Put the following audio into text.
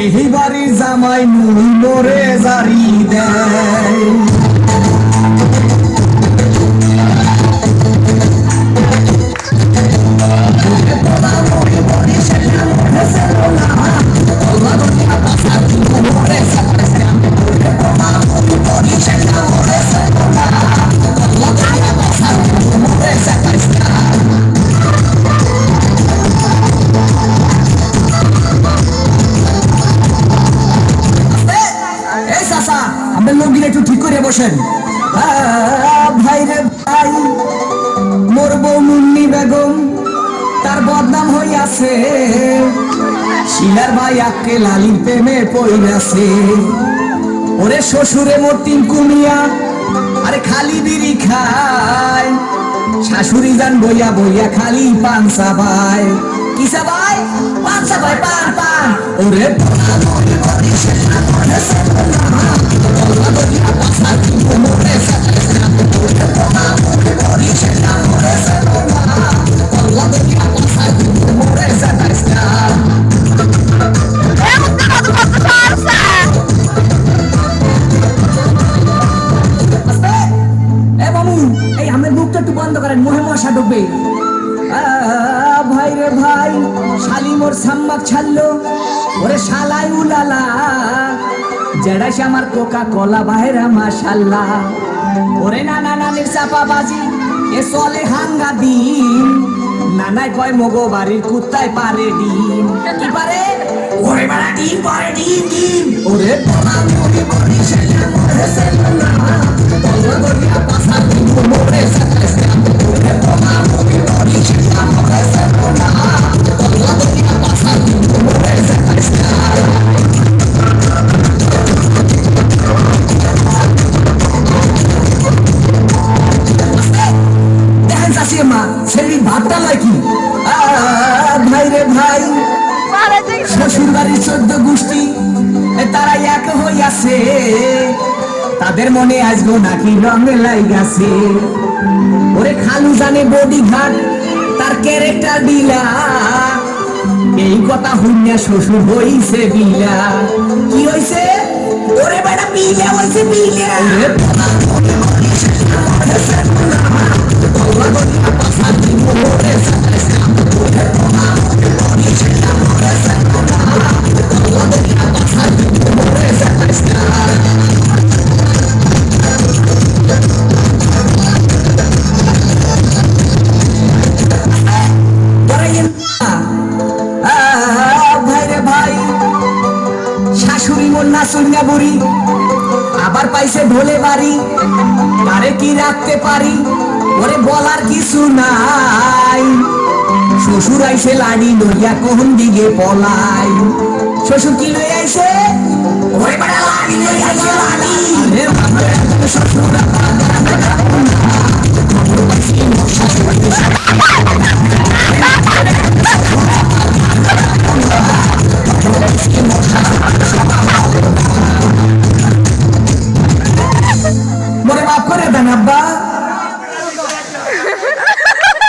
এই বাড়ির জামাই মুই মোরে জারি দেয়। একটু ঠিক করে বসেন। ভাই রে ভাই, মোর বউ মুন্নি বেগম তার বদনাম হইয়াছে, শিলার ভাই আকে লালির প্রেমে পড়িয়াছে। ওরে শ্বশুরে মোর তিন কুমিয়া, আরে খালি বিড়ি খায়, শাশুড়ি যান বইয়া বইয়া খালি পান চাবায়। কি চাবায়? পান চাবায়, পান পান। ওরে বন্ধ করেন, মুহে মশা ঢুকবে। ভাই রে ভাই, শালি মোর সাম্মাক ছাড়লো, ওরে শালাই উলালা, জেড়াইছে আমার কোকা কলা বাহেরা মাশাল্লাহ। ওরে নানা নানির চাপাবাজি এ চলে হাঙ্গা দিন, নানাই কয় মগো বাড়ির কুত্তায় পারে ডিম। কি পারে? ওরে বাড়া ডিম পারে, ডিম ডিম। ওরে বলা মরে মরে সেলা মরে সেলা না, বলা গরিয়া পাসা ডিম মরে সেলা। ওরে বলা মরে মরে সেলা মরে সেলা না, বলা গরিয়া পাসা ডিম মরে সেলা। ভাতটা নাকি ভাই রে ভাই, শ্বশুর বাড়ির 14 গোষ্ঠী তারা এক হইয়াছে, তাদের মনে আসবো নাকি রঙে লাইগাছে। ওরে খালু জানে বডি ঘাট তার ক্যারেক্টার দিলা, এই কথা হইনা শ্বশুর হইছে বিলা। কি হইছে? ওরে বেটা বিলা হইছে বিলা। শাশুড়ি মোর নাচুরিয়া বুড়ি, আবার পাইছে ঢোলে বাড়ি, তারে কি রাখতে পারি? ওরে বলার কিছু নাই, শ্বশুর আইছে লাড়ি লইয়া কোন দিকে পলাই। শ্বশুর কি লই আইছে? ওরে বড় লাড়ি লই আইছে লাড়ি। আরে বাবা শ্বশুর